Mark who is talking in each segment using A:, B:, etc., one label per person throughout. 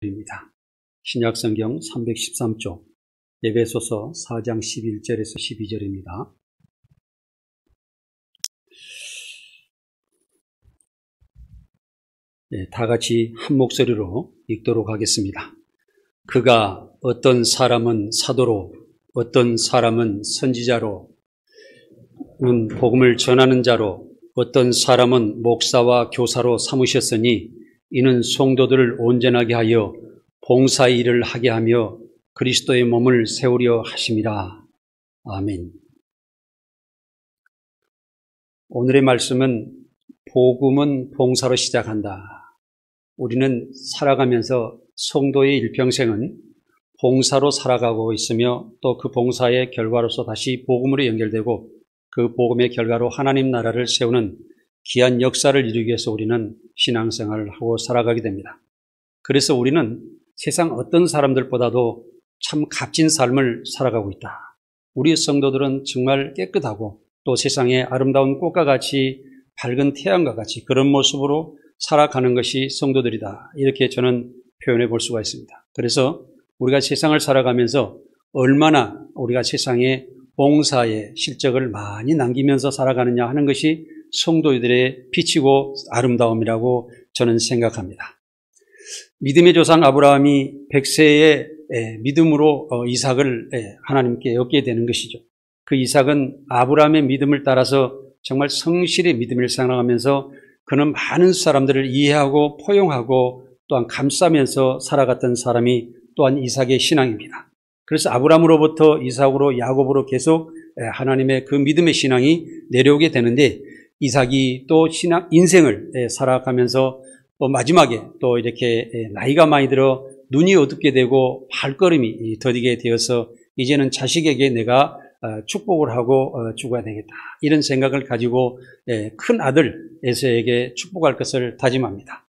A: 입니다. 신약성경 313쪽 에베소서 4장 11절에서 12절입니다. 다 같이 한 목소리로 읽도록 하겠습니다. 그가 어떤 사람은 사도로, 어떤 사람은 선지자로, 복음을 전하는 자로, 어떤 사람은 목사와 교사로 삼으셨으니 이는 성도들을 온전하게 하여 봉사의 일을 하게 하며 그리스도의 몸을 세우려 하심이라. 아멘. 오늘의 말씀은 복음은 봉사로 시작한다. 우리는 살아가면서 성도의 일평생은 봉사로 살아가고 있으며 또 그 봉사의 결과로서 다시 복음으로 연결되고 그 복음의 결과로 하나님 나라를 세우는 귀한 역사를 이루기 위해서 우리는 신앙생활을 하고 살아가게 됩니다. 그래서 우리는 세상 어떤 사람들보다도 참 값진 삶을 살아가고 있다. 우리 성도들은 정말 깨끗하고 또 세상의 아름다운 꽃과 같이 밝은 태양과 같이 그런 모습으로 살아가는 것이 성도들이다. 이렇게 저는 표현해 볼 수가 있습니다. 그래서 우리가 세상을 살아가면서 얼마나 우리가 세상에 봉사의 실적을 많이 남기면서 살아가느냐 하는 것이 성도들의 빛이고 아름다움이라고 저는 생각합니다. 믿음의 조상 아브라함이 100세의 믿음으로 이삭을 하나님께 얻게 되는 것이죠. 그 이삭은 아브라함의 믿음을 따라서 정말 성실히 믿음을 생활하면서 그는 많은 사람들을 이해하고 포용하고 또한 감싸면서 살아갔던 사람이 또한 이삭의 신앙입니다. 그래서 아브라함으로부터 이삭으로 야곱으로 계속 하나님의 그 믿음의 신앙이 내려오게 되는데 이삭이 또 인생을 살아가면서 또 마지막에 또 이렇게 나이가 많이 들어 눈이 어둡게 되고 발걸음이 더디게 되어서 이제는 자식에게 내가 축복을 하고 죽어야 되겠다. 이런 생각을 가지고 큰 아들 에서에게 축복할 것을 다짐합니다.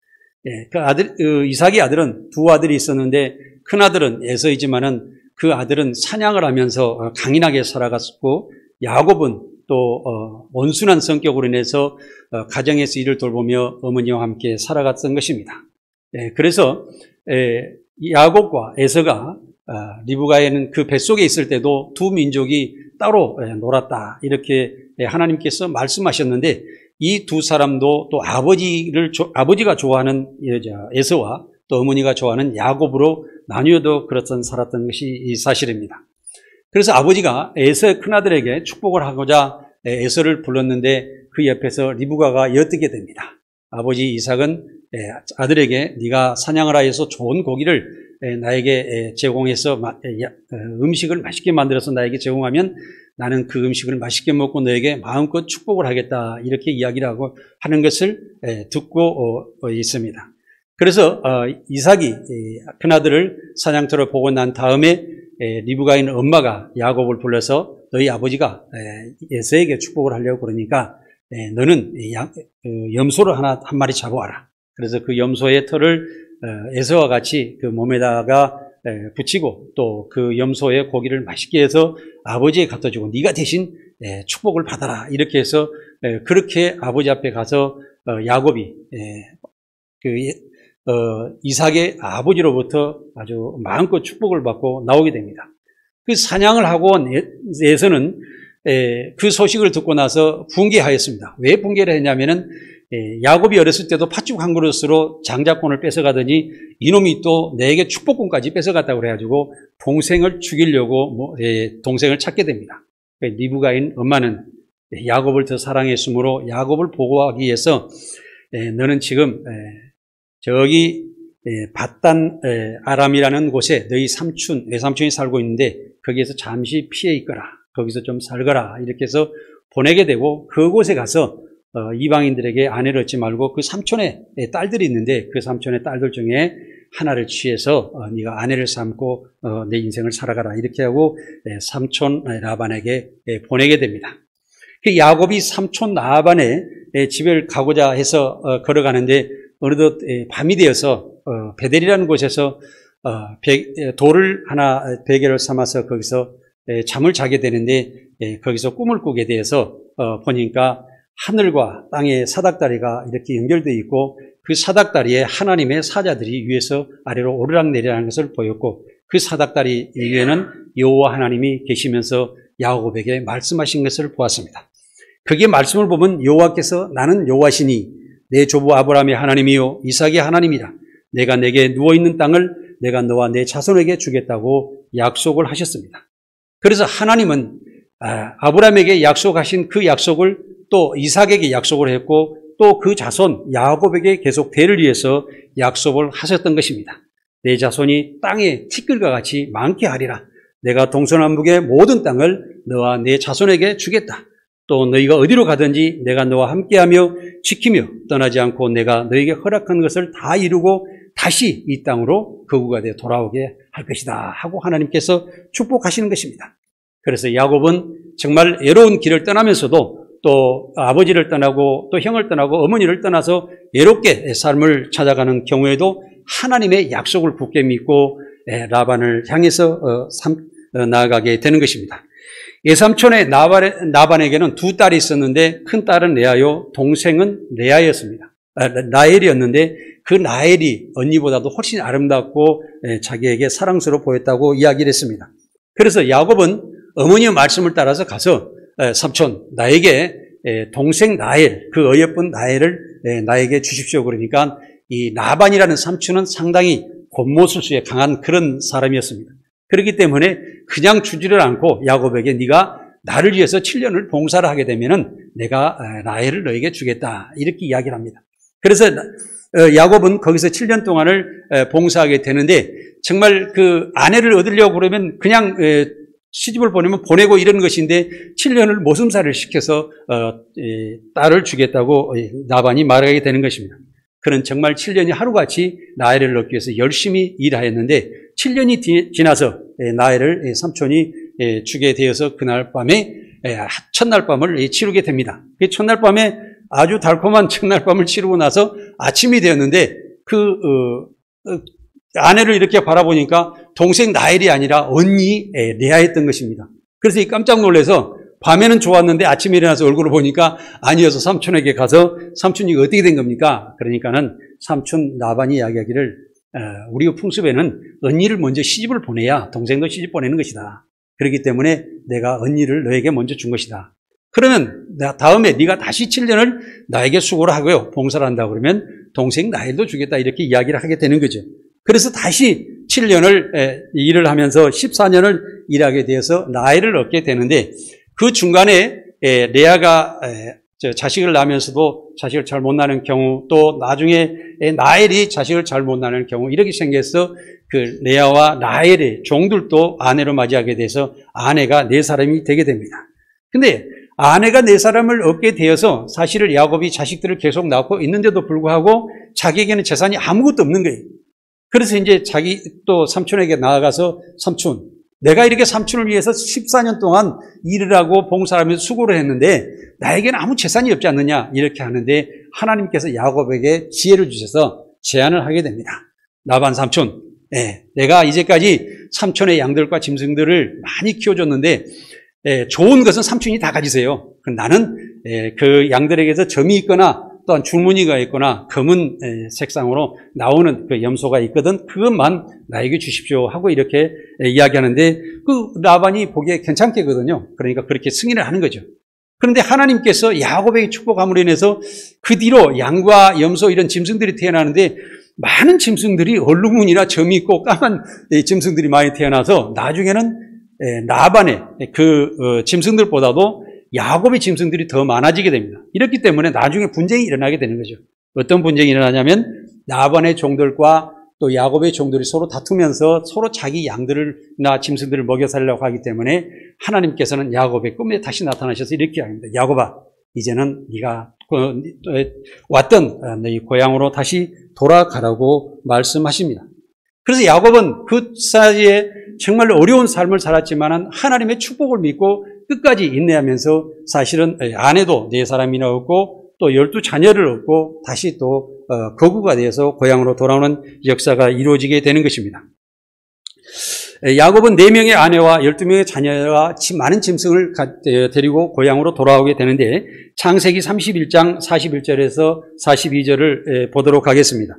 A: 이삭의 아들은 두 아들이 있었는데 큰 아들은 에서이지만은 그 아들은 사냥을 하면서 강인하게 살아갔고 야곱은 또 온순한 성격으로 인해서 가정에서 일을 돌보며 어머니와 함께 살아갔던 것입니다. 그래서 야곱과 에서가 리브가에는 그 뱃속에 있을 때도 두 민족이 따로 놀았다. 이렇게 하나님께서 말씀하셨는데 이 두 사람도 또 아버지가 좋아하는 여자 에서와 또 어머니가 좋아하는 야곱으로 나뉘어도 그렇던 살았던 것이 사실입니다. 그래서 아버지가 에서의 큰아들에게 축복을 하고자 에서를 불렀는데 그 옆에서 리브가가 엿듣게 됩니다. 아버지 이삭은 아들에게 네가 사냥을 하여서 좋은 고기를 나에게 제공해서 음식을 맛있게 만들어서 나에게 제공하면 나는 그 음식을 맛있게 먹고 너에게 마음껏 축복을 하겠다. 이렇게 이야기를 하고 하는 것을 듣고 있습니다. 그래서 이삭이 큰아들을 사냥터로 보고 난 다음에 리브가에 있는 엄마가 야곱을 불러서 너희 아버지가 에서에게 축복을 하려고 그러니까 너는 염소를 한 마리 잡아와라. 그래서 그 염소의 털을 에서와 같이 그 몸에다가 붙이고 또 그 염소의 고기를 맛있게 해서 아버지에 갖다 주고 네가 대신 축복을 받아라. 이렇게 해서 그렇게 아버지 앞에 가서 야곱이 이삭의 아버지로부터 아주 마음껏 축복을 받고 나오게 됩니다. 그 사냥을 하고 온 에서는 그 소식을 듣고 나서 분개하였습니다. 왜 분개를 했냐면은 야곱이 어렸을 때도 팥죽 한 그릇으로 장자권을 뺏어가더니 이놈이 또 내게 축복권까지 뺏어갔다고 그래가지고 동생을 죽이려고 동생을 찾게 됩니다. 리브가인 엄마는 야곱을 더 사랑했으므로 야곱을 보호하기 위해서 너는 지금 저기 밧단 아람이라는 곳에 너희 외삼촌이 살고 있는데 거기에서 잠시 피해 있거라. 거기서 좀 살거라. 이렇게 해서 보내게 되고 그곳에 가서 이방인들에게 아내를 얻지 말고 그 삼촌의 딸들이 있는데 그 삼촌의 딸들 중에 하나를 취해서 네가 아내를 삼고 내 인생을 살아가라. 이렇게 하고 삼촌 라반에게 보내게 됩니다. 그 야곱이 삼촌 라반의 집을 가고자 해서 걸어가는데 어느덧 밤이 되어서 베델이라는 곳에서 돌을 하나 베개를 삼아서 거기서 잠을 자게 되는데 거기서 꿈을 꾸게 되어서 보니까 하늘과 땅의 사닥다리가 이렇게 연결되어 있고 그 사닥다리에 하나님의 사자들이 위에서 아래로 오르락내리락하는 것을 보였고 그 사닥다리 위에는 여호와 하나님이 계시면서 야곱에게 말씀하신 것을 보았습니다. 거기에 말씀을 보면 여호와께서 나는 여호와시니 내 조부 아브라함의 하나님이요 이삭의 하나님이라. 내가 내게 누워있는 땅을 내가 너와 내 자손에게 주겠다고 약속을 하셨습니다. 그래서 하나님은 아브라함에게 약속하신 그 약속을 또 이삭에게 약속을 했고 또 그 자손 야곱에게 계속 대를 위해서 약속을 하셨던 것입니다. 내 자손이 땅에 티끌과 같이 많게 하리라. 내가 동서남북의 모든 땅을 너와 내 자손에게 주겠다. 또 너희가 어디로 가든지 내가 너와 함께하며 지키며 떠나지 않고 내가 너희에게 허락한 것을 다 이루고 다시 이 땅으로 거구가 되어 돌아오게 할 것이다 하고 하나님께서 축복하시는 것입니다. 그래서 야곱은 정말 외로운 길을 떠나면서도 또 아버지를 떠나고 또 형을 떠나고 어머니를 떠나서 외롭게 삶을 찾아가는 경우에도 하나님의 약속을 굳게 믿고 라반을 향해서 나아가게 되는 것입니다. 예삼촌의 나반에게는 두 딸이 있었는데 큰 딸은 레아요, 동생은 라헬이었는데 그 라헬이 언니보다도 훨씬 아름답고 자기에게 사랑스러워 보였다고 이야기를 했습니다. 그래서 야곱은 어머니의 말씀을 따라서 가서 삼촌 나에게 동생 라헬, 그 어여쁜 라헬을 나에게 주십시오. 그러니까 이 라반이라는 삼촌은 상당히 곤모술수에 강한 그런 사람이었습니다. 그렇기 때문에 그냥 주지를 않고 야곱에게 네가 나를 위해서 7년을 봉사를 하게 되면은 내가 라헬을 너에게 주겠다 이렇게 이야기를 합니다. 그래서 야곱은 거기서 7년 동안을 봉사하게 되는데 정말 그 아내를 얻으려고 그러면 그냥 시집을 보내고 이런 것인데 7년을 모슴살을 시켜서 딸을 주겠다고 나반이 말하게 되는 것입니다. 그는 정말 7년이 하루같이 라헬을 얻기 위해서 열심히 일하였는데 7년이 지나서 라헬을 삼촌이 주게 되어서 그날 밤에 첫날 밤을 치르게 됩니다. 그 첫날 밤에 아주 달콤한 첫날 밤을 치르고 나서 아침이 되었는데 아내를 이렇게 바라보니까 동생 라헬이 아니라 언니 레아였던 것입니다. 그래서 깜짝 놀라서 밤에는 좋았는데 아침에 일어나서 얼굴을 보니까 아니어서 삼촌에게 가서 삼촌 이거 어떻게 된 겁니까? 그러니까는 삼촌 라반이 이야기하기를 우리 풍습에는 언니를 먼저 시집을 보내야 동생도 시집 보내는 것이다. 그렇기 때문에 내가 언니를 너에게 먼저 준 것이다. 그러면 다음에 네가 다시 7년을 나에게 수고를 하고요. 봉사를 한다 그러면 동생 라헬도 주겠다 이렇게 이야기를 하게 되는 거죠. 그래서 다시 7년을 일을 하면서 14년을 일하게 되어서 라헬을 얻게 되는데 그 중간에 레아가 자식을 낳으면서도 자식을 잘 못 낳는 경우 또 나중에 라헬이 자식을 잘 못 낳는 경우 이렇게 생겨서 그 레아와 라헬의 종들도 아내로 맞이하게 돼서 아내가 4사람이 되게 됩니다. 근데 아내가 4사람을 얻게 되어서 사실은 야곱이 자식들을 계속 낳고 있는데도 불구하고 자기에게는 재산이 아무것도 없는 거예요. 그래서 이제 자기 또 삼촌에게 나아가서 삼촌, 내가 이렇게 삼촌을 위해서 14년 동안 일을 하고 봉사하면서 수고를 했는데 나에게는 아무 재산이 없지 않느냐 이렇게 하는데 하나님께서 야곱에게 지혜를 주셔서 제안을 하게 됩니다. 라반 삼촌, 내가 이제까지 삼촌의 양들과 짐승들을 많이 키워줬는데 좋은 것은 삼촌이 다 가지세요. 나는 그 양들에게서 점이 있거나 또한 줄무늬가 있거나 검은 색상으로 나오는 그 염소가 있거든 그것만 나에게 주십시오 하고 이렇게 이야기하는데 그 라반이 보기에 괜찮겠거든요. 그러니까 그렇게 승인을 하는 거죠. 그런데 하나님께서 야곱에게 축복함으로 인해서 그 뒤로 양과 염소 이런 짐승들이 태어나는데 많은 짐승들이 얼룩무늬나 점이 있고 까만 짐승들이 많이 태어나서 나중에는 라반의 그 짐승들보다도 야곱의 짐승들이 더 많아지게 됩니다. 이렇기 때문에 나중에 분쟁이 일어나게 되는 거죠. 어떤 분쟁이 일어나냐면 라반의 종들과 또 야곱의 종들이 서로 다투면서 서로 자기 양들이나 짐승들을 먹여 살려고 하기 때문에 하나님께서는 야곱의 꿈에 다시 나타나셔서 이렇게 합니다. 야곱아, 이제는 네가 왔던 너희 고향으로 다시 돌아가라고 말씀하십니다. 그래서 야곱은 그 사이에 정말 어려운 삶을 살았지만 하나님의 축복을 믿고 끝까지 인내하면서 사실은 아내도 4사람이나 얻고 또 12자녀를 얻고 다시 또 거구가 되어서 고향으로 돌아오는 역사가 이루어지게 되는 것입니다. 야곱은 4명의 아내와 12명의 자녀와 많은 짐승을 데리고 고향으로 돌아오게 되는데 창세기 31장 41절에서 42절을 보도록 하겠습니다.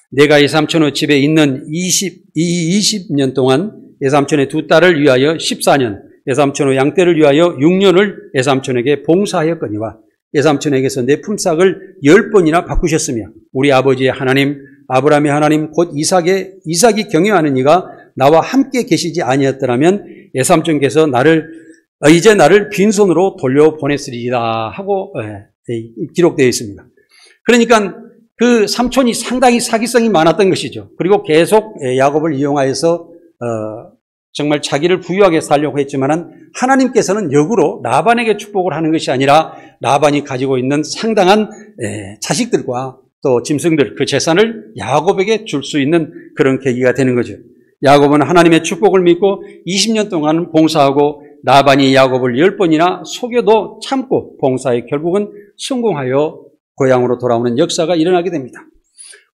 A: 내가 예삼촌의 집에 있는 20년 동안 예삼촌의 2딸을 위하여 14년, 예삼촌의 양떼를 위하여 6년을 예삼촌에게 봉사하였거니와 예삼촌에게서 내 품삯을 10번이나 바꾸셨으며 우리 아버지의 하나님 아브라함의 하나님 곧 이삭이 경외하는 이가 나와 함께 계시지 아니었더라면 예삼촌께서 이제 나를 빈손으로 돌려보냈으리라 하고 기록되어 있습니다. 그러니까 그 삼촌이 상당히 사기성이 많았던 것이죠. 그리고 계속 야곱을 이용하여서 정말 자기를 부유하게 살려고 했지만은 하나님께서는 역으로 라반에게 축복을 하는 것이 아니라 라반이 가지고 있는 상당한 자식들과 또 짐승들, 그 재산을 야곱에게 줄 수 있는 그런 계기가 되는 거죠. 야곱은 하나님의 축복을 믿고 20년 동안 봉사하고 라반이 야곱을 10번이나 속여도 참고 봉사에 결국은 성공하여 고향으로 돌아오는 역사가 일어나게 됩니다.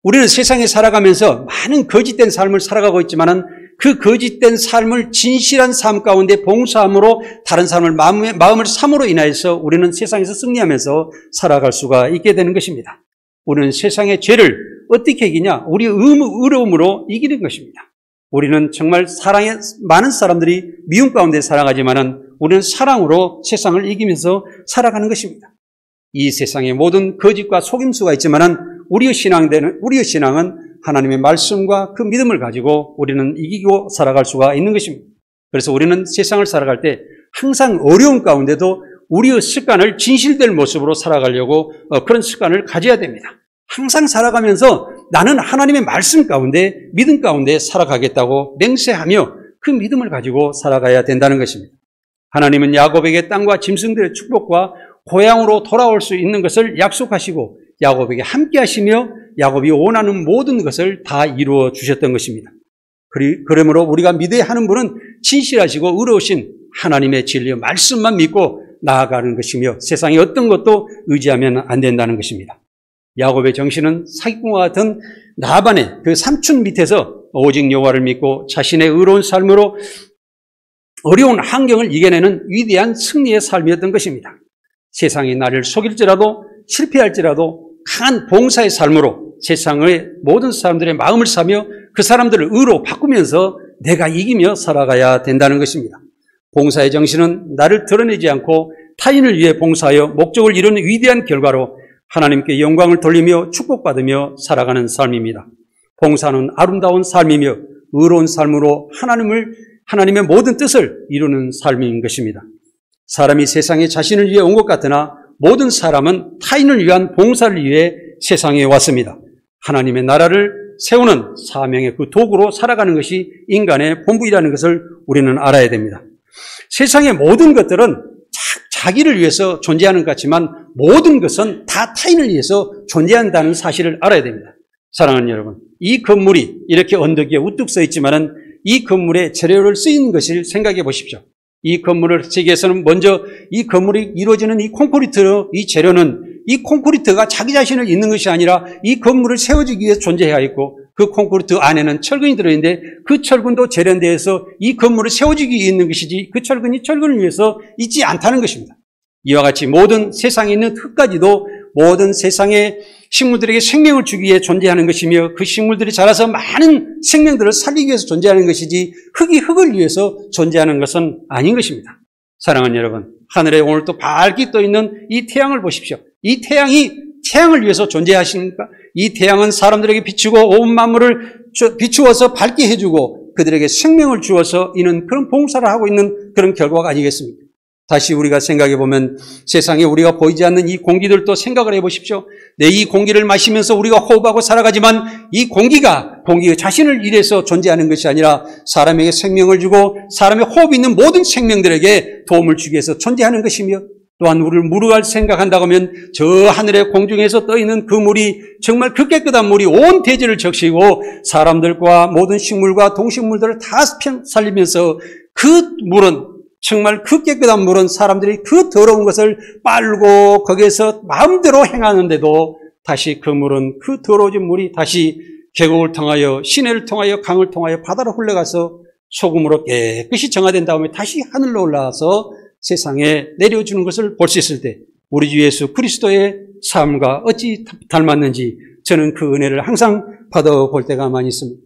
A: 우리는 세상에 살아가면서 많은 거짓된 삶을 살아가고 있지만은 그 거짓된 삶을 진실한 삶 가운데 봉사함으로 다른 사람을 마음을 삼으로 인하여서 우리는 세상에서 승리하면서 살아갈 수가 있게 되는 것입니다. 우리는 세상의 죄를 어떻게 이기냐? 우리의 의로움으로 이기는 것입니다. 우리는 정말 사랑에 많은 사람들이 미움 가운데 살아가지만은 우리는 사랑으로 세상을 이기면서 살아가는 것입니다. 이 세상에 모든 거짓과 속임수가 있지만은 우리의 신앙은 하나님의 말씀과 그 믿음을 가지고 우리는 이기고 살아갈 수가 있는 것입니다. 그래서 우리는 세상을 살아갈 때 항상 어려운 가운데도 우리의 습관을 진실될 모습으로 살아가려고 그런 습관을 가져야 됩니다. 항상 살아가면서 나는 하나님의 말씀 가운데 믿음 가운데 살아가겠다고 맹세하며 그 믿음을 가지고 살아가야 된다는 것입니다. 하나님은 야곱에게 땅과 짐승들의 축복과 고향으로 돌아올 수 있는 것을 약속하시고 야곱에게 함께 하시며 야곱이 원하는 모든 것을 다 이루어 주셨던 것입니다. 그러므로 우리가 믿어야 하는 분은 진실하시고 의로우신 하나님의 진리의 말씀만 믿고 나아가는 것이며 세상의 어떤 것도 의지하면 안 된다는 것입니다. 야곱의 정신은 사기꾼과 같은 라반의 그 삼촌 밑에서 오직 여호와를 믿고 자신의 의로운 삶으로 어려운 환경을 이겨내는 위대한 승리의 삶이었던 것입니다. 세상이 나를 속일지라도 실패할지라도 강한 봉사의 삶으로 세상의 모든 사람들의 마음을 사며 그 사람들을 의로 바꾸면서 내가 이기며 살아가야 된다는 것입니다. 봉사의 정신은 나를 드러내지 않고 타인을 위해 봉사하여 목적을 이루는 위대한 결과로 하나님께 영광을 돌리며 축복받으며 살아가는 삶입니다. 봉사는 아름다운 삶이며 의로운 삶으로 하나님의 모든 뜻을 이루는 삶인 것입니다. 사람이 세상에 자신을 위해 온 것 같으나 모든 사람은 타인을 위한 봉사를 위해 세상에 왔습니다. 하나님의 나라를 세우는 사명의 그 도구로 살아가는 것이 인간의 본분이라는 것을 우리는 알아야 됩니다. 세상의 모든 것들은 자기를 위해서 존재하는 것 같지만 모든 것은 다 타인을 위해서 존재한다는 사실을 알아야 됩니다. 사랑하는 여러분, 이 건물이 이렇게 언덕 위에 우뚝 서 있지만은 이 건물에 재료를 쓰이는 것을 생각해 보십시오. 이 건물을 짓기 위해서는 먼저 이 건물이 이루어지는 이 콘크리트, 이 재료는 이 콘크리트가 자기 자신을 있는 것이 아니라 이 건물을 세워지기 위해서 존재해야 있고 그 콘크리트 안에는 철근이 들어있는데 그 철근도 재련돼서 이 건물을 세워지기 위해 있는 것이지 그 철근이 철근을 위해서 있지 않다는 것입니다. 이와 같이 모든 세상에 있는 흙까지도 모든 세상의 식물들에게 생명을 주기 위해 존재하는 것이며 그 식물들이 자라서 많은 생명들을 살리기 위해서 존재하는 것이지 흙이 흙을 위해서 존재하는 것은 아닌 것입니다. 사랑하는 여러분, 하늘에 오늘 또 밝게 떠 있는 이 태양을 보십시오. 이 태양이 태양을 위해서 존재하십니까? 이 태양은 사람들에게 비추고 온 만물을 비추어서 밝게 해주고 그들에게 생명을 주어서 이는 그런 봉사를 하고 있는 그런 결과가 아니겠습니까? 다시 우리가 생각해 보면 세상에 우리가 보이지 않는 이 공기들도 생각을 해 보십시오. 이 공기를 마시면서 우리가 호흡하고 살아가지만 이 공기가 자신을 위해서 존재하는 것이 아니라 사람에게 생명을 주고 사람의 호흡이 있는 모든 생명들에게 도움을 주기 위해서 존재하는 것이며 또한 우리를 무르할 생각한다고 하면 저 하늘의 공중에서 떠있는 그 물이 정말 그 깨끗한 물이 온 대지를 적시고 사람들과 모든 식물과 동식물들을 다 살리면서 그 물은 정말 그 깨끗한 물은 사람들이 그 더러운 것을 빨고 거기에서 마음대로 행하는데도 다시 그 물은 그 더러워진 물이 다시 계곡을 통하여 시내를 통하여 강을 통하여 바다로 흘러가서 소금으로 깨끗이 정화된 다음에 다시 하늘로 올라와서 세상에 내려주는 것을 볼 수 있을 때 우리 주 예수 그리스도의 삶과 어찌 닮았는지 저는 그 은혜를 항상 받아볼 때가 많이 있습니다.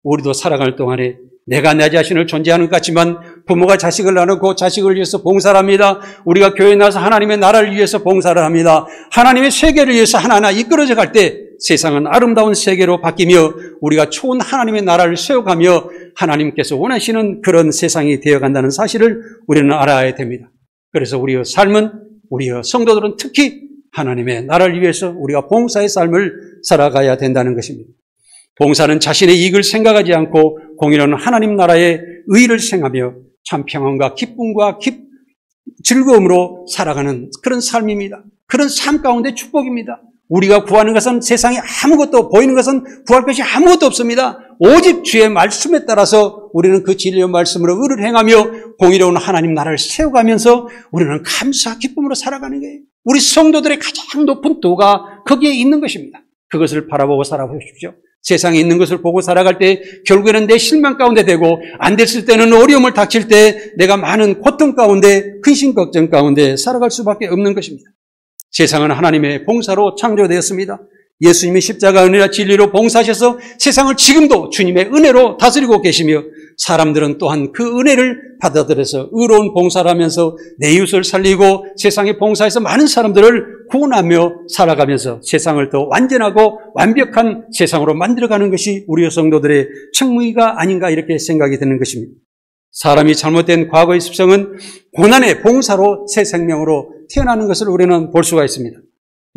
A: 우리도 살아갈 동안에 내가 내 자신을 존재하는 것 같지만 부모가 자식을 낳고 자식을 위해서 봉사를 합니다. 우리가 교회에 나와서 하나님의 나라를 위해서 봉사를 합니다. 하나님의 세계를 위해서 하나하나 이끌어져 갈 때 세상은 아름다운 세계로 바뀌며 우리가 좋은 하나님의 나라를 세워가며 하나님께서 원하시는 그런 세상이 되어간다는 사실을 우리는 알아야 됩니다. 그래서 우리의 삶은, 우리의 성도들은 특히 하나님의 나라를 위해서 우리가 봉사의 삶을 살아가야 된다는 것입니다. 봉사는 자신의 이익을 생각하지 않고 공의로운 하나님 나라의 의의를 생각하며 참 평안과 기쁨과 즐거움으로 살아가는 그런 삶입니다. 그런 삶 가운데 축복입니다. 우리가 구하는 것은 세상에 아무것도, 보이는 것은 구할 것이 아무것도 없습니다. 오직 주의 말씀에 따라서 우리는 그 진리의 말씀으로 의를 행하며 공의로운 하나님 나라를 세워가면서 우리는 감사 기쁨으로 살아가는 거예요. 우리 성도들의 가장 높은 도가 거기에 있는 것입니다. 그것을 바라보고 살아보십시오. 세상에 있는 것을 보고 살아갈 때 결국에는 내 실망 가운데 되고 안 됐을 때는 어려움을 닥칠 때 내가 많은 고통 가운데 근심 걱정 가운데 살아갈 수밖에 없는 것입니다. 세상은 하나님의 봉사로 창조되었습니다. 예수님이 십자가 은혜와 진리로 봉사하셔서 세상을 지금도 주님의 은혜로 다스리고 계시며 사람들은 또한 그 은혜를 받아들여서 의로운 봉사를 하면서 내 이웃을 살리고 세상에 봉사해서 많은 사람들을 구원하며 살아가면서 세상을 더 완전하고 완벽한 세상으로 만들어가는 것이 우리 성도들의 책무가 아닌가 이렇게 생각이 드는 것입니다. 사람이 잘못된 과거의 습성은 고난의 봉사로 새 생명으로 태어나는 것을 우리는 볼 수가 있습니다.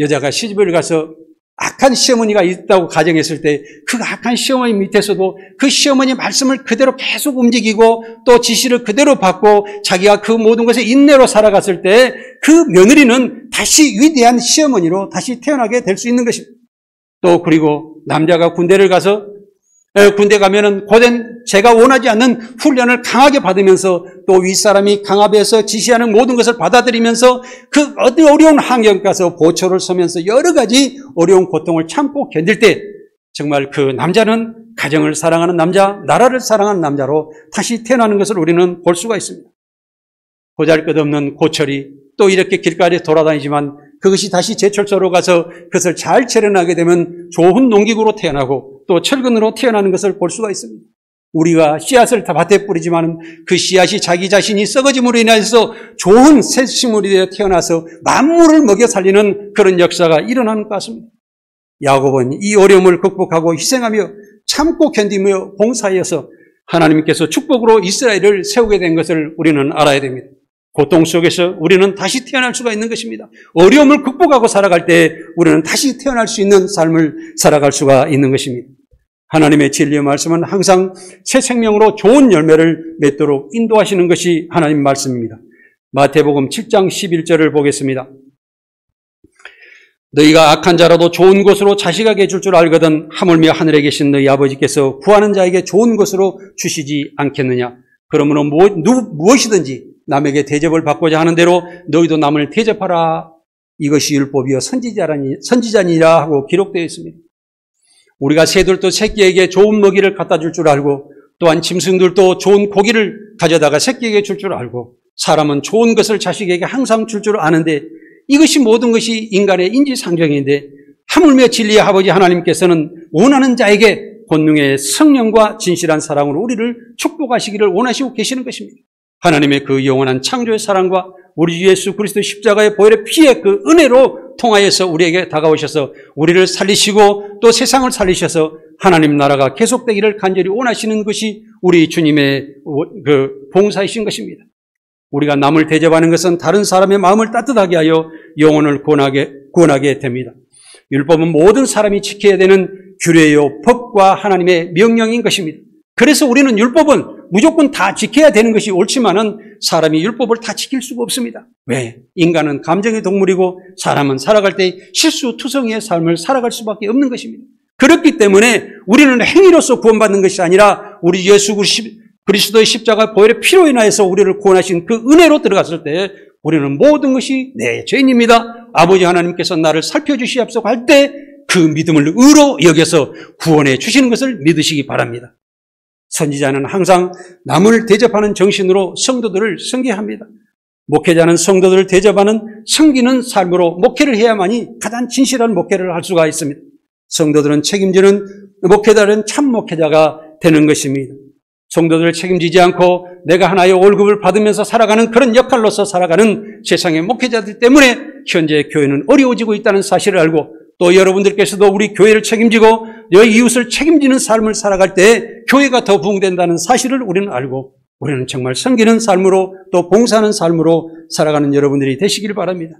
A: 여자가 시집을 가서 악한 시어머니가 있다고 가정했을 때 그 악한 시어머니 밑에서도 그 시어머니 말씀을 그대로 계속 움직이고 또 지시를 그대로 받고 자기가 그 모든 것에 인내로 살아갔을 때 그 며느리는 다시 위대한 시어머니로 다시 태어나게 될 수 있는 것입니다. 또 그리고 남자가 군대를 가서 군대 가면은 고된 제가 원하지 않는 훈련을 강하게 받으면서 또 윗사람이 강압해서 지시하는 모든 것을 받아들이면서 그 어려운 환경 가서 보초를 서면서 여러 가지 어려운 고통을 참고 견딜 때 정말 그 남자는 가정을 사랑하는 남자, 나라를 사랑하는 남자로 다시 태어나는 것을 우리는 볼 수가 있습니다. 보잘것없는 고철이 또 이렇게 길가에 돌아다니지만 그것이 다시 제철소로 가서 그것을 잘 처리하게 되면 좋은 농기구로 태어나고 또 철근으로 태어나는 것을 볼 수가 있습니다. 우리가 씨앗을 다 밭에 뿌리지만 그 씨앗이 자기 자신이 썩어짐으로 인해서 좋은 새 식물이 되어 태어나서 만물을 먹여 살리는 그런 역사가 일어나는 것 같습니다. 야곱은 이 어려움을 극복하고 희생하며 참고 견디며 봉사하여서 하나님께서 축복으로 이스라엘을 세우게 된 것을 우리는 알아야 됩니다. 고통 속에서 우리는 다시 태어날 수가 있는 것입니다. 어려움을 극복하고 살아갈 때 우리는 다시 태어날 수 있는 삶을 살아갈 수가 있는 것입니다. 하나님의 진리의 말씀은 항상 새 생명으로 좋은 열매를 맺도록 인도하시는 것이 하나님 말씀입니다. 마태복음 7장 11절을 보겠습니다. 너희가 악한 자라도 좋은 것으로 자식에게 줄 줄 알거든 하물며 하늘에 계신 너희 아버지께서 구하는 자에게 좋은 것으로 주시지 않겠느냐. 그러므로 무엇이든지 남에게 대접을 받고자 하는 대로 너희도 남을 대접하라. 이것이 율법이요 선지자니라 하고 기록되어 있습니다. 우리가 새들도 새끼에게 좋은 먹이를 갖다 줄 줄 알고 또한 짐승들도 좋은 고기를 가져다가 새끼에게 줄 줄 알고 사람은 좋은 것을 자식에게 항상 줄 줄 아는데 이것이 모든 것이 인간의 인지상정인데 하물며 진리의 아버지 하나님께서는 원하는 자에게 본능의 성령과 진실한 사랑으로 우리를 축복하시기를 원하시고 계시는 것입니다. 하나님의 그 영원한 창조의 사랑과 우리 주 예수 그리스도 십자가의 보혈의 피의 그 은혜로 통하여서 우리에게 다가오셔서 우리를 살리시고 또 세상을 살리셔서 하나님 나라가 계속되기를 간절히 원하시는 것이 우리 주님의 그 봉사이신 것입니다. 우리가 남을 대접하는 것은 다른 사람의 마음을 따뜻하게 하여 영혼을 구원하게 됩니다. 율법은 모든 사람이 지켜야 되는 규례요 법과 하나님의 명령인 것입니다. 그래서 우리는 율법은 무조건 다 지켜야 되는 것이 옳지만은 사람이 율법을 다 지킬 수가 없습니다. 왜? 인간은 감정의 동물이고 사람은 살아갈 때 실수투성이의 삶을 살아갈 수밖에 없는 것입니다. 그렇기 때문에 우리는 행위로서 구원받는 것이 아니라 우리 예수 그리스도의 십자가 보혈의 피로 인하여서 우리를 구원하신 그 은혜로 들어갔을 때 우리는 모든 것이 내 죄인입니다. 아버지 하나님께서 나를 살펴주시옵소서 할 때 그 믿음을 의로 여겨서 구원해 주시는 것을 믿으시기 바랍니다. 선지자는 항상 남을 대접하는 정신으로 성도들을 섬겨합니다. 목회자는 성도들을 대접하는 섬기는 삶으로 목회를 해야만이 가장 진실한 목회를 할 수가 있습니다. 성도들은 책임지는 목회자는 참 목회자가 되는 것입니다. 성도들을 책임지지 않고 내가 하나의 월급을 받으면서 살아가는 그런 역할로서 살아가는 세상의 목회자들 때문에 현재 교회는 어려워지고 있다는 사실을 알고, 또 여러분들께서도 우리 교회를 책임지고 너희 이웃을 책임지는 삶을 살아갈 때 교회가 더 부흥된다는 사실을 우리는 알고, 우리는 정말 섬기는 삶으로 또 봉사하는 삶으로 살아가는 여러분들이 되시길 바랍니다.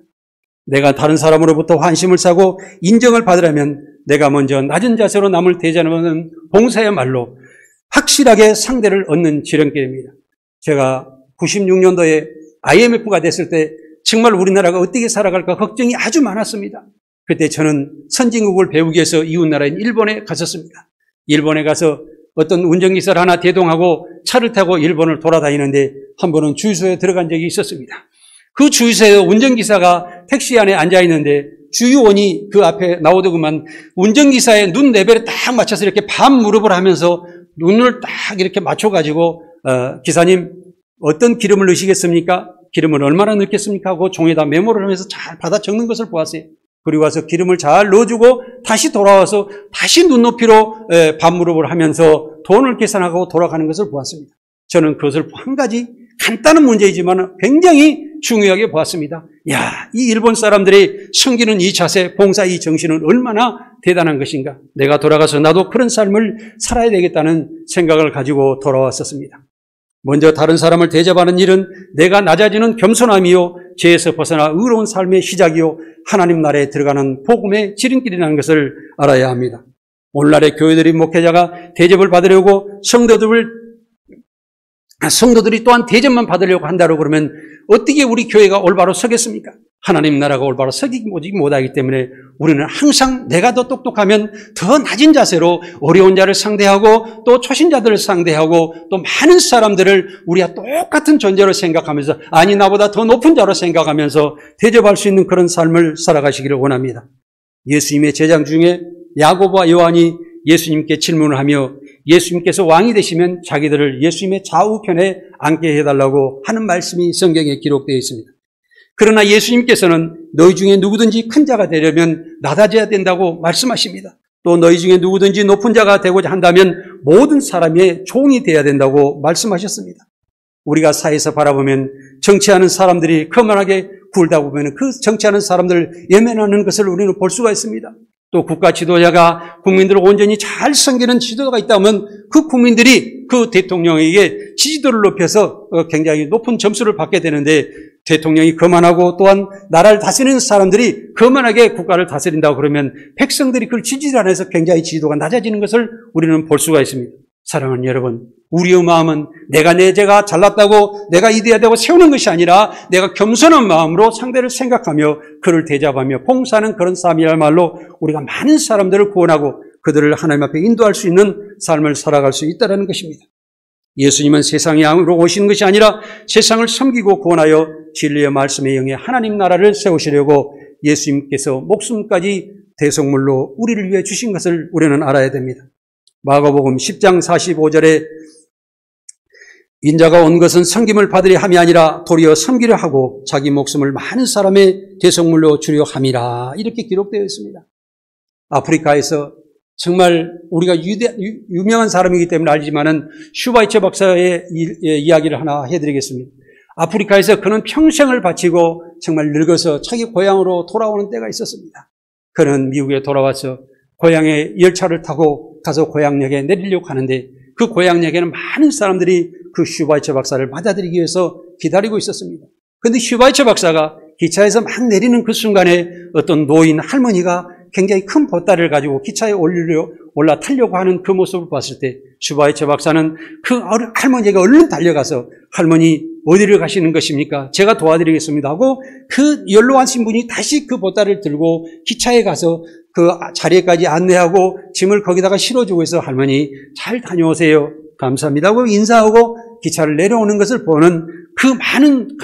A: 내가 다른 사람으로부터 환심을 사고 인정을 받으려면 내가 먼저 낮은 자세로 남을 대접하는 봉사야말로 확실하게 상대를 얻는 지름길입니다. 제가 96년도에 IMF가 됐을 때 정말 우리나라가 어떻게 살아갈까 걱정이 아주 많았습니다. 그때 저는 선진국을 배우기 위해서 이웃나라인 일본에 갔었습니다. 일본에 가서 어떤 운전기사를 하나 대동하고 차를 타고 일본을 돌아다니는데 한 번은 주유소에 들어간 적이 있었습니다. 그 주유소에 운전기사가 택시 안에 앉아있는데 주유원이 그 앞에 나오더구만 운전기사의 눈 레벨에 딱 맞춰서 이렇게 반 무릎을 하면서 눈을 딱 이렇게 맞춰가지고 기사님 어떤 기름을 넣으시겠습니까? 기름을 얼마나 넣겠습니까? 하고 종에다 메모를 하면서 잘 받아 적는 것을 보았어요. 그리고 와서 기름을 잘 넣어주고 다시 돌아와서 다시 눈높이로 반무릎을 하면서 돈을 계산하고 돌아가는 것을 보았습니다. 저는 그것을 한 가지 간단한 문제이지만 굉장히 중요하게 보았습니다. 야, 이 일본 사람들이 섬기는 이 자세, 봉사 이 정신은 얼마나 대단한 것인가. 내가 돌아가서 나도 그런 삶을 살아야 되겠다는 생각을 가지고 돌아왔었습니다. 먼저 다른 사람을 대접하는 일은 내가 낮아지는 겸손함이요, 죄에서 벗어나 의로운 삶의 시작이요, 하나님 나라에 들어가는 복음의 지름길이라는 것을 알아야 합니다. 오늘날의 교회들이 목회자가 대접을 받으려고 성도들이 또한 대접만 받으려고 한다고 그러면 어떻게 우리 교회가 올바로 서겠습니까? 하나님 나라가 올바로 서기 못하기 때문에 우리는 항상 내가 더 똑똑하면 더 낮은 자세로 어려운 자를 상대하고 또 초신자들을 상대하고 또 많은 사람들을 우리가 똑같은 존재로 생각하면서 아니 나보다 더 높은 자로 생각하면서 대접할 수 있는 그런 삶을 살아가시기를 원합니다. 예수님의 제자 중에 야고보와 요한이 예수님께 질문을 하며 예수님께서 왕이 되시면 자기들을 예수님의 좌우편에 앉게 해달라고 하는 말씀이 성경에 기록되어 있습니다. 그러나 예수님께서는 너희 중에 누구든지 큰 자가 되려면 낮아져야 된다고 말씀하십니다. 또 너희 중에 누구든지 높은 자가 되고자 한다면 모든 사람의 종이 되어야 된다고 말씀하셨습니다. 우리가 사회에서 바라보면 정치하는 사람들이 거만하게 굴다 보면 그 정치하는 사람들을 예면하는 것을 우리는 볼 수가 있습니다. 또 국가 지도자가 국민들을 온전히 잘 섬기는 지도자가 있다면 그 국민들이 그 대통령에게 지지도를 높여서 굉장히 높은 점수를 받게 되는데 대통령이 거만하고 또한 나라를 다스리는 사람들이 거만하게 국가를 다스린다고 그러면 백성들이 그걸 지지를 안 해서 굉장히 지지도가 낮아지는 것을 우리는 볼 수가 있습니다. 사랑하는 여러분, 우리의 마음은 제가 잘났다고 내가 이돼야 되고 세우는 것이 아니라 내가 겸손한 마음으로 상대를 생각하며 그를 대접하며 봉사하는 그런 삶이야말로 우리가 많은 사람들을 구원하고 그들을 하나님 앞에 인도할 수 있는 삶을 살아갈 수 있다는 것입니다. 예수님은 세상에 오신 것이 아니라 세상을 섬기고 구원하여 진리의 말씀의 영에 하나님 나라를 세우시려고 예수님께서 목숨까지 대속물로 우리를 위해 주신 것을 우리는 알아야 됩니다. 마가복음 10장 45절에 인자가 온 것은 섬김을 받으려 함이 아니라 도리어 섬기려 하고 자기 목숨을 많은 사람의 대속물로 주려 함이라 이렇게 기록되어 있습니다. 아프리카에서 정말 우리가 유명한 사람이기 때문에 알지만은 슈바이처 박사의 이야기를 하나 해드리겠습니다. 아프리카에서 그는 평생을 바치고 정말 늙어서 자기 고향으로 돌아오는 때가 있었습니다. 그는 미국에 돌아와서 고향에 열차를 타고 가서 고향역에 내리려고 하는데 그 고향역에는 많은 사람들이 그 슈바이처 박사를 맞아들이기 위해서 기다리고 있었습니다. 그런데 슈바이처 박사가 기차에서 막 내리는 그 순간에 어떤 노인 할머니가 굉장히 큰 보따리를 가지고 기차에 올라타려고 하는 그 모습을 봤을 때 슈바이처 박사는 그 할머니에게 얼른 달려가서 할머니 어디를 가시는 것입니까? 제가 도와드리겠습니다 하고 그 연로하신 분이 다시 그 보따리를 들고 기차에 가서 그 자리에까지 안내하고 짐을 거기다가 실어주고 해서 할머니 잘 다녀오세요. 감사합니다 하고 인사하고 기차를 내려오는 것을 보는 그 많은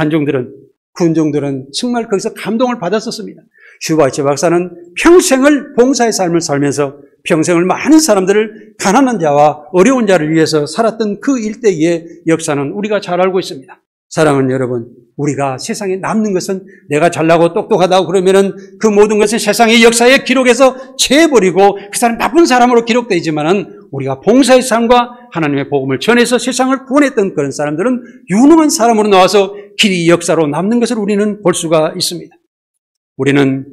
A: 군종들은 정말 거기서 감동을 받았었습니다. 슈바이처 박사는 평생을 봉사의 삶을 살면서 평생을 많은 사람들을 가난한 자와 어려운 자를 위해서 살았던 그 일대의 역사는 우리가 잘 알고 있습니다. 사랑하는 여러분, 우리가 세상에 남는 것은 내가 잘나고 똑똑하다고 그러면은 그 모든 것은 세상의 역사의 기록에서 채워버리고 그 사람 나쁜 사람으로 기록되지만은 우리가 봉사의 삶과 하나님의 복음을 전해서 세상을 구원했던 그런 사람들은 유능한 사람으로 나와서 길이 역사로 남는 것을 우리는 볼 수가 있습니다. 우리는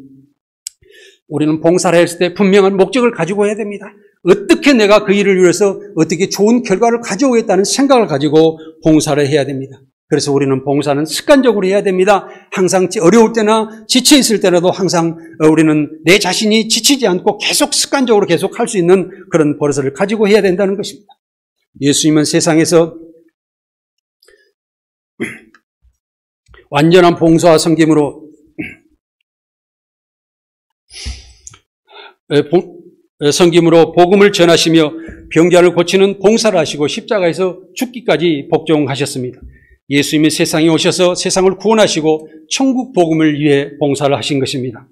A: 봉사를 했을 때 분명한 목적을 가지고 해야 됩니다. 어떻게 내가 그 일을 위해서 어떻게 좋은 결과를 가져오겠다는 생각을 가지고 봉사를 해야 됩니다. 그래서 우리는 봉사는 습관적으로 해야 됩니다. 항상 어려울 때나 지쳐 있을 때라도 항상 우리는 내 자신이 지치지 않고 계속 습관적으로 계속 할 수 있는 그런 버릇을 가지고 해야 된다는 것입니다. 예수님은 세상에서 완전한 봉사와 섬김으로 복음을 전하시며 병자를 고치는 봉사를 하시고 십자가에서 죽기까지 복종하셨습니다. 예수님이 세상에 오셔서 세상을 구원하시고 천국 복음을 위해 봉사를 하신 것입니다.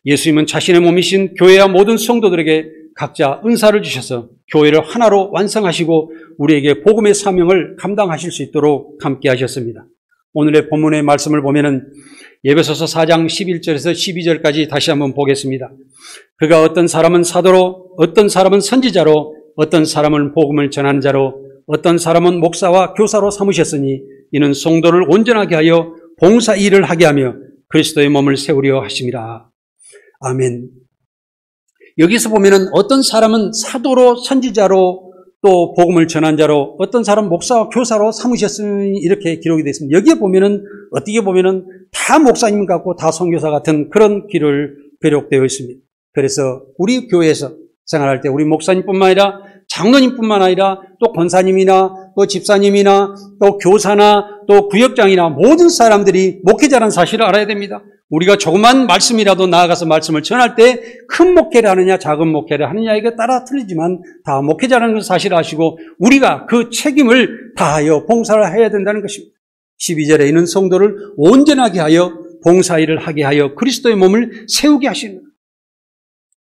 A: 예수님은 자신의 몸이신 교회와 모든 성도들에게 각자 은사를 주셔서 교회를 하나로 완성하시고 우리에게 복음의 사명을 감당하실 수 있도록 함께 하셨습니다. 오늘의 본문의 말씀을 보면은 에베소서 4장 11절에서 12절까지 다시 한번 보겠습니다. 그가 어떤 사람은 사도로, 어떤 사람은 선지자로, 어떤 사람은 복음을 전하는 자로, 어떤 사람은 목사와 교사로 삼으셨으니 이는 성도를 온전하게 하여 봉사 일을 하게 하며 그리스도의 몸을 세우려 하심이라. 아멘. 여기서 보면은 어떤 사람은 사도로, 선지자로, 또 복음을 전한 자로, 어떤 사람은 목사와 교사로 삼으셨으니 이렇게 기록이 되어 있습니다. 여기에 보면은 어떻게 보면은 다 목사님 같고 다 선교사 같은 그런 길을 기록되어 있습니다. 그래서 우리 교회에서 생활할 때 우리 목사님뿐만 아니라 장로님뿐만 아니라 또 권사님이나 또 집사님이나 또 교사나 또 구역장이나 모든 사람들이 목회자라는 사실을 알아야 됩니다. 우리가 조그만 말씀이라도 나아가서 말씀을 전할 때 큰 목회를 하느냐 작은 목회를 하느냐 이게 따라 틀리지만 다 목회자라는 사실을 아시고 우리가 그 책임을 다하여 봉사를 해야 된다는 것입니다. 12절에 있는 성도를 온전하게 하여 봉사일을 하게 하여 그리스도의 몸을 세우게 하시는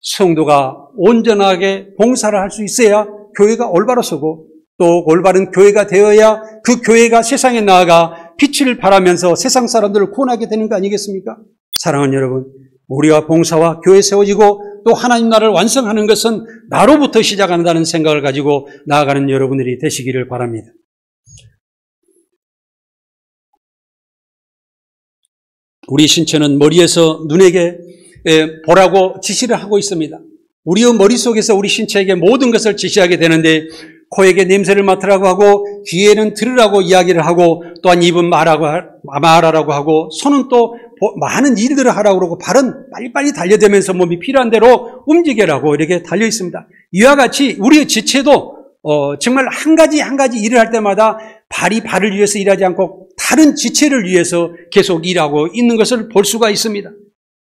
A: 성도가 온전하게 봉사를 할 수 있어야 교회가 올바로 서고 또 올바른 교회가 되어야 그 교회가 세상에 나아가 빛을 발하면서 세상 사람들을 구원하게 되는 거 아니겠습니까? 사랑하는 여러분, 우리가 봉사와 교회 세워지고 또 하나님 나라를 완성하는 것은 나로부터 시작한다는 생각을 가지고 나아가는 여러분들이 되시기를 바랍니다. 우리 신체는 머리에서 눈에게 보라고 지시를 하고 있습니다. 우리의 머릿속에서 우리 신체에게 모든 것을 지시하게 되는데 코에게 냄새를 맡으라고 하고 귀에는 들으라고 이야기를 하고 또한 입은 말하라고 하고 손은 또 많은 일들을 하라고 그러고 발은 빨리빨리 달려대면서 몸이 필요한 대로 움직이라고 이렇게 달려 있습니다. 이와 같이 우리의 지체도 정말 한 가지 일을 할 때마다 발을 위해서 일하지 않고 다른 지체를 위해서 계속 일하고 있는 것을 볼 수가 있습니다.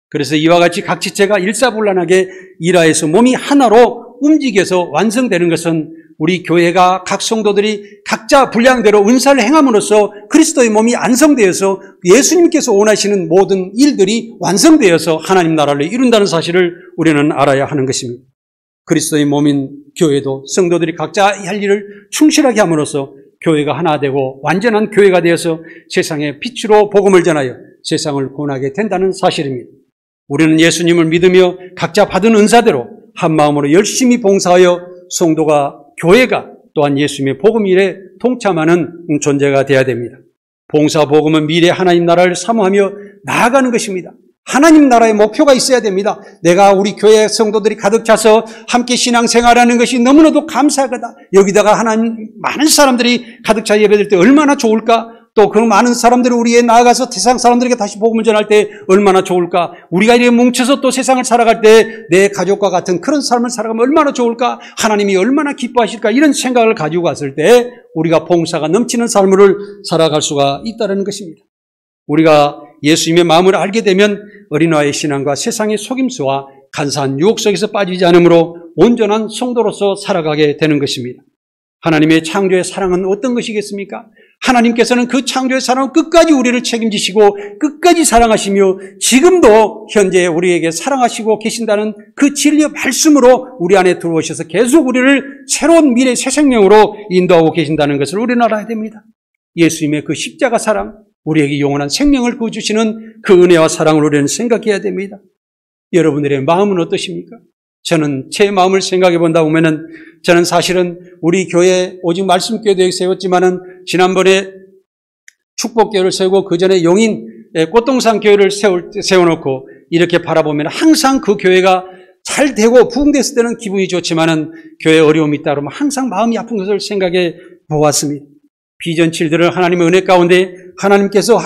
A: 그래서 이와 같이 각 지체가 일사불란하게 일하여서 몸이 하나로 움직여서 완성되는 것은 우리 교회가 각 성도들이 각자 분량대로 은사를 행함으로써 그리스도의 몸이 완성되어서 예수님께서 원하시는 모든 일들이 완성되어서 하나님 나라를 이룬다는 사실을 우리는 알아야 하는 것입니다. 그리스도의 몸인 교회도 성도들이 각자 할 일을 충실하게 함으로써 교회가 하나 되고 완전한 교회가 되어서 세상에 빛으로 복음을 전하여 세상을 구원하게 된다는 사실입니다. 우리는 예수님을 믿으며 각자 받은 은사대로 한 마음으로 열심히 봉사하여 성도가 교회가 또한 예수님의 복음 일에 동참하는 존재가 되어야 됩니다. 봉사 복음은 미래 하나님 나라를 사모하며 나아가는 것입니다. 하나님 나라의 목표가 있어야 됩니다. 내가 우리 교회 성도들이 가득 차서 함께 신앙생활하는 것이 너무나도 감사하다. 여기다가 하나님 많은 사람들이 가득 차 예배드릴 때 얼마나 좋을까? 또 그 많은 사람들이 우리에 나아가서 세상 사람들에게 다시 복음을 전할 때 얼마나 좋을까? 우리가 이렇게 뭉쳐서 또 세상을 살아갈 때 내 가족과 같은 그런 삶을 살아가면 얼마나 좋을까? 하나님이 얼마나 기뻐하실까? 이런 생각을 가지고 갔을 때 우리가 봉사가 넘치는 삶을 살아갈 수가 있다는 것입니다. 우리가 예수님의 마음을 알게 되면 어린아이의 신앙과 세상의 속임수와 간사한 유혹 속에서 빠지지 않으므로 온전한 성도로서 살아가게 되는 것입니다. 하나님의 창조의 사랑은 어떤 것이겠습니까? 하나님께서는 그 창조의 사랑을 끝까지 우리를 책임지시고 끝까지 사랑하시며 지금도 현재 우리에게 사랑하시고 계신다는 그 진리의 말씀으로 우리 안에 들어오셔서 계속 우리를 새로운 미래 새 생명으로 인도하고 계신다는 것을 우리는 알아야 됩니다. 예수님의 그 십자가 사랑, 우리에게 영원한 생명을 구주시는 그 은혜와 사랑을 우리는 생각해야 됩니다. 여러분들의 마음은 어떠십니까? 저는 제 마음을 생각해 본다 보면은 저는 사실은 우리 교회 오직 말씀교회도 세웠지만은 지난번에 축복교회를 세우고 그 전에 용인 꽃동산 교회를 세워놓고 이렇게 바라보면 항상 그 교회가 잘 되고 부흥됐을 때는 기분이 좋지만은 교회에 어려움이 있다 그러면 항상 마음이 아픈 것을 생각해 보았습니다. 비전칠들을 하나님의 은혜 가운데 하나님께서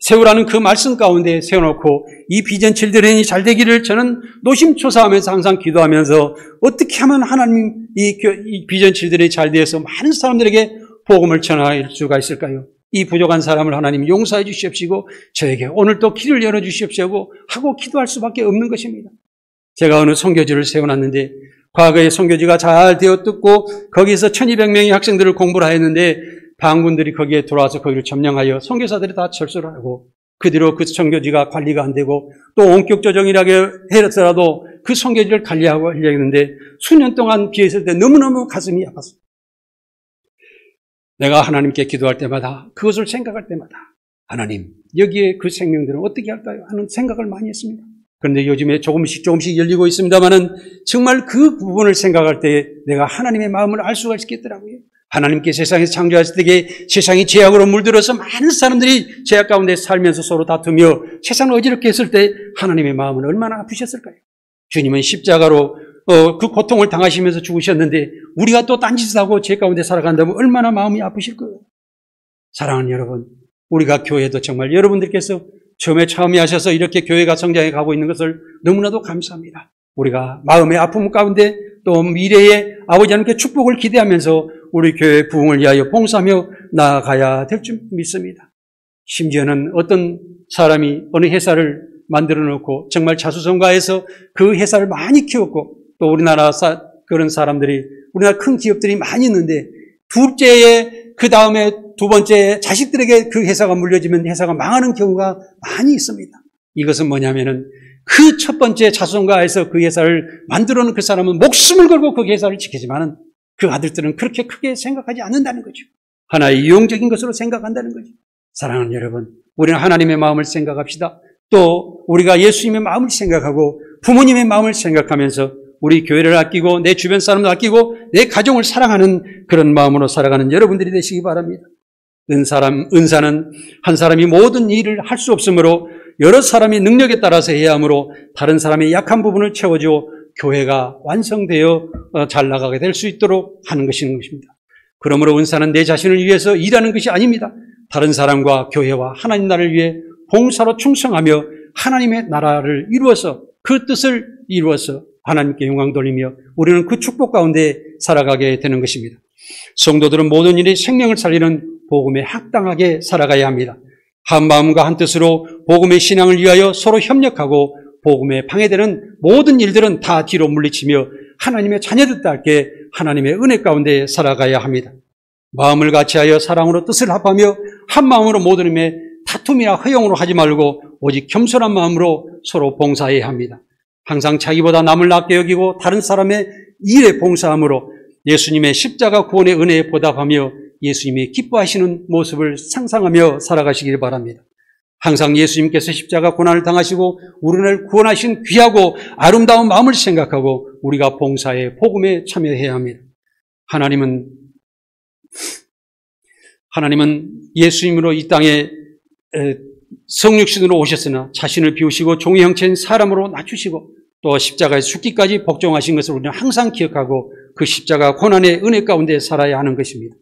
A: 세우라는 그 말씀 가운데 세워놓고 이 비전칠들이 잘 되기를 저는 노심초사하면서 항상 기도하면서 어떻게 하면 하나님 이 비전칠들이 잘 되어서 많은 사람들에게 복음을 전할 수가 있을까요? 이 부족한 사람을 하나님 용서해 주시옵시고 저에게 오늘 또 길을 열어주시옵시고 하고 기도할 수밖에 없는 것입니다. 제가 어느 선교지를 세워놨는데 과거에 선교지가 잘 되어 뜯고 거기서 1200명의 학생들을 공부를 하였는데 방군들이 거기에 들어와서 거기를 점령하여 선교사들이 다 철수를 하고 그 뒤로 그 선교지가 관리가 안 되고 또 원격 조정이라고 해서라도 그 선교지를 관리하고 하려고 했는데 수년 동안 비했을 때 너무너무 가슴이 아팠어요. 내가 하나님께 기도할 때마다 그것을 생각할 때마다 하나님 여기에 그 생명들은 어떻게 할까요? 하는 생각을 많이 했습니다. 그런데 요즘에 조금씩 열리고 있습니다만은 정말 그 부분을 생각할 때 내가 하나님의 마음을 알 수가 있겠더라고요. 하나님께 세상에서 창조하실 때에 세상이 죄악으로 물들어서 많은 사람들이 죄악 가운데 살면서 서로 다투며 세상을 어지럽게 했을 때 하나님의 마음은 얼마나 아프셨을까요? 주님은 십자가로 그 고통을 당하시면서 죽으셨는데 우리가 또 딴짓하고 죄 가운데 살아간다면 얼마나 마음이 아프실 거예요. 사랑하는 여러분, 우리가 교회도 정말 여러분들께서 처음에 하셔서 이렇게 교회가 성장해 가고 있는 것을 너무나도 감사합니다. 우리가 마음의 아픔 가운데 또 미래에 아버지 하나님께 축복을 기대하면서 우리 교회의 부흥을 위하여 봉사하며 나아가야 될 줄 믿습니다. 심지어는 어떤 사람이 어느 회사를 만들어 놓고 정말 자수성가해서 그 회사를 많이 키웠고 또 우리나라 그런 사람들이 우리나라 큰 기업들이 많이 있는데 둘째에 그 다음에 두 번째 자식들에게 그 회사가 물려지면 회사가 망하는 경우가 많이 있습니다. 이것은 뭐냐면은 그 첫 번째 자수성가해서 그 회사를 만들어 놓은 그 사람은 목숨을 걸고 그 회사를 지키지만은 그 아들들은 그렇게 크게 생각하지 않는다는 거죠. 하나의 이용적인 것으로 생각한다는 거죠. 사랑하는 여러분, 우리는 하나님의 마음을 생각합시다. 또 우리가 예수님의 마음을 생각하고 부모님의 마음을 생각하면서 우리 교회를 아끼고 내 주변 사람을 아끼고 내 가정을 사랑하는 그런 마음으로 살아가는 여러분들이 되시기 바랍니다. 은사는 한 사람이 모든 일을 할 수 없으므로 여러 사람이 능력에 따라서 해야 하므로 다른 사람의 약한 부분을 채워줘 교회가 완성되어 잘 나가게 될 수 있도록 하는 것입니다. 그러므로 은사는 내 자신을 위해서 일하는 것이 아닙니다. 다른 사람과 교회와 하나님 나라를 위해 봉사로 충성하며 하나님의 나라를 이루어서 그 뜻을 이루어서 하나님께 영광 돌리며 우리는 그 축복 가운데 살아가게 되는 것입니다. 성도들은 모든 일에 생명을 살리는 복음에 합당하게 살아가야 합니다. 한 마음과 한 뜻으로 복음의 신앙을 위하여 서로 협력하고 복음에 방해되는 모든 일들은 다 뒤로 물리치며 하나님의 자녀들답게 하나님의 은혜 가운데 살아가야 합니다. 마음을 같이하여 사랑으로 뜻을 합하며 한 마음으로 모든 힘에 다툼이나 허용으로 하지 말고 오직 겸손한 마음으로 서로 봉사해야 합니다. 항상 자기보다 남을 낮게 여기고 다른 사람의 일에 봉사함으로 예수님의 십자가 구원의 은혜에 보답하며 예수님이 기뻐하시는 모습을 상상하며 살아가시길 바랍니다. 항상 예수님께서 십자가 고난을 당하시고 우리를 구원하신 귀하고 아름다운 마음을 생각하고 우리가 봉사에 복음에 참여해야 합니다. 하나님은 예수님으로 이 땅에 성육신으로 오셨으나 자신을 비우시고 종의 형체인 사람으로 낮추시고 또 십자가에 죽기까지 복종하신 것을 우리는 항상 기억하고 그 십자가 고난의 은혜 가운데 살아야 하는 것입니다.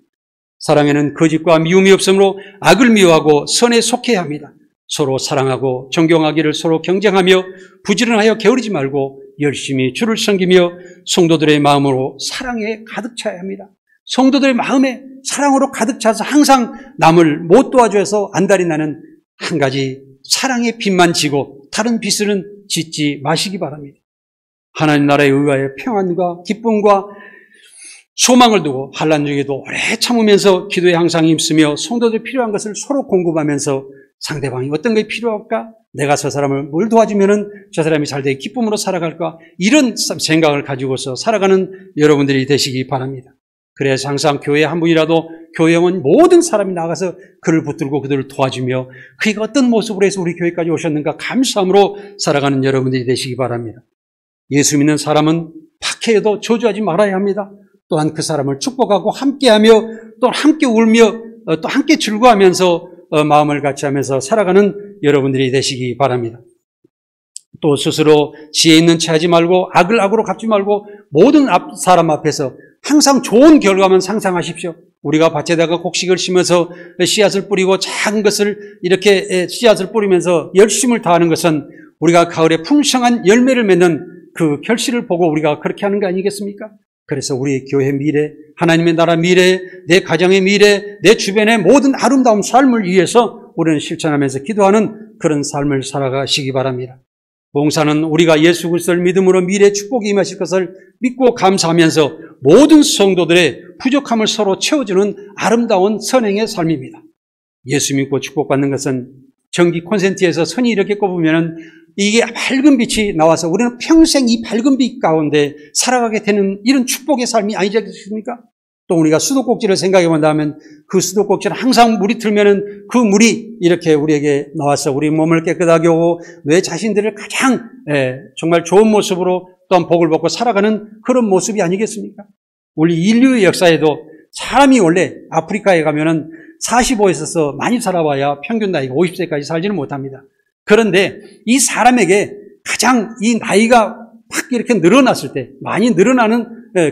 A: 사랑에는 거짓과 미움이 없으므로 악을 미워하고 선에 속해야 합니다. 서로 사랑하고 존경하기를 서로 경쟁하며 부지런하여 게으르지 말고 열심히 주를 섬기며 성도들의 마음으로 사랑에 가득 차야 합니다. 성도들의 마음에 사랑으로 가득 차서 항상 남을 못 도와줘서 안달이 나는 한 가지 사랑의 빛만 지고 다른 빛은 짓지 마시기 바랍니다. 하나님 나라의 의와의 평안과 기쁨과 소망을 두고 환난 중에도 오래 참으면서 기도에 항상 힘쓰며 성도들 필요한 것을 서로 공급하면서 상대방이 어떤 게 필요할까? 내가 저 사람을 뭘 도와주면은 저 사람이 잘 되게 기쁨으로 살아갈까? 이런 생각을 가지고서 살아가는 여러분들이 되시기 바랍니다. 그래서 항상 교회에 한 분이라도 교회에 온 모든 사람이 나가서 그를 붙들고 그들을 도와주며 그가 어떤 모습으로 해서 우리 교회까지 오셨는가 감사함으로 살아가는 여러분들이 되시기 바랍니다. 예수 믿는 사람은 박해에도 저주하지 말아야 합니다. 또한 그 사람을 축복하고 함께하며 또 함께 울며 또 함께 즐거워하면서 마음을 같이 하면서 살아가는 여러분들이 되시기 바랍니다. 또 스스로 지혜 있는 체 하지 말고 악을 악으로 갚지 말고 모든 사람 앞에서 항상 좋은 결과만 상상하십시오. 우리가 밭에다가 곡식을 심어서 씨앗을 뿌리고 작은 것을 이렇게 씨앗을 뿌리면서 열심을 다하는 것은 우리가 가을에 풍성한 열매를 맺는 그 결실을 보고 우리가 그렇게 하는 거 아니겠습니까? 그래서 우리의 교회 미래, 하나님의 나라 미래, 내 가정의 미래, 내 주변의 모든 아름다운 삶을 위해서 우리는 실천하면서 기도하는 그런 삶을 살아가시기 바랍니다. 봉사는 우리가 예수 그리스도를 믿음으로 미래의 축복이 임하실 것을 믿고 감사하면서 모든 성도들의 부족함을 서로 채워주는 아름다운 선행의 삶입니다. 예수 믿고 축복받는 것은 전기 콘센트에서 선이 이렇게 꼽으면 이게 밝은 빛이 나와서 우리는 평생 이 밝은 빛 가운데 살아가게 되는 이런 축복의 삶이 아니지 않습니까? 또 우리가 수도꼭지를 생각해 본다면 그 수도꼭지는 항상 물이 틀면은 그 물이 이렇게 우리에게 나와서 우리 몸을 깨끗하게 하고 내 자신들을 가장 정말 좋은 모습으로 또한 복을 받고 살아가는 그런 모습이 아니겠습니까? 우리 인류의 역사에도 사람이 원래 아프리카에 가면은 45에서 많이 살아봐야 평균 나이가 50세까지 살지는 못합니다. 그런데 이 사람에게 가장 이 나이가 확 이렇게 늘어났을 때, 많이 늘어나는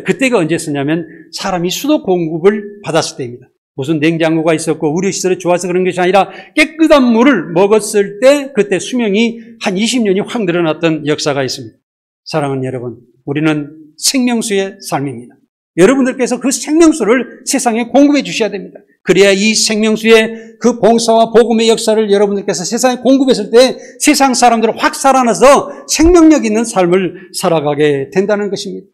A: 그때가 언제였냐면 사람이 수도 공급을 받았을 때입니다. 무슨 냉장고가 있었고 의료시설이 좋아서 그런 것이 아니라 깨끗한 물을 먹었을 때 그때 수명이 한 20년이 확 늘어났던 역사가 있습니다. 사랑하는 여러분, 우리는 생명수의 삶입니다. 여러분들께서 그 생명수를 세상에 공급해 주셔야 됩니다. 그래야 이 생명수의 그 봉사와 복음의 역사를 여러분들께서 세상에 공급했을 때 세상 사람들은 확 살아나서 생명력 있는 삶을 살아가게 된다는 것입니다.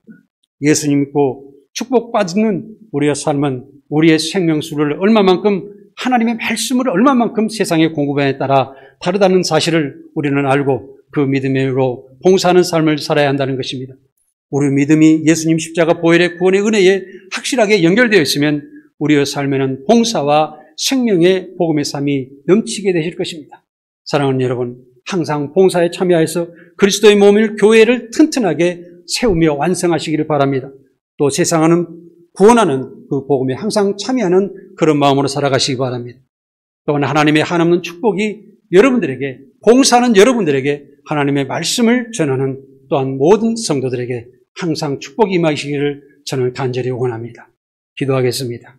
A: 예수님 믿고 축복받는 우리의 삶은 우리의 생명수를 얼마만큼 하나님의 말씀을 얼마만큼 세상에 공급에 따라 다르다는 사실을 우리는 알고 그 믿음으로 봉사하는 삶을 살아야 한다는 것입니다. 우리 믿음이 예수님 십자가 보혈의 구원의 은혜에 확실하게 연결되어 있으면 우리의 삶에는 봉사와 생명의 복음의 삶이 넘치게 되실 것입니다. 사랑하는 여러분, 항상 봉사에 참여해서 그리스도의 몸을 교회를 튼튼하게 세우며 완성하시기를 바랍니다. 또 세상을 구원하는 그 복음에 항상 참여하는 그런 마음으로 살아가시기 바랍니다. 또한 하나님의 한없는 축복이 여러분들에게, 봉사하는 여러분들에게 하나님의 말씀을 전하는 또한 모든 성도들에게 항상 축복이 임하시기를 저는 간절히 원합니다. 기도하겠습니다.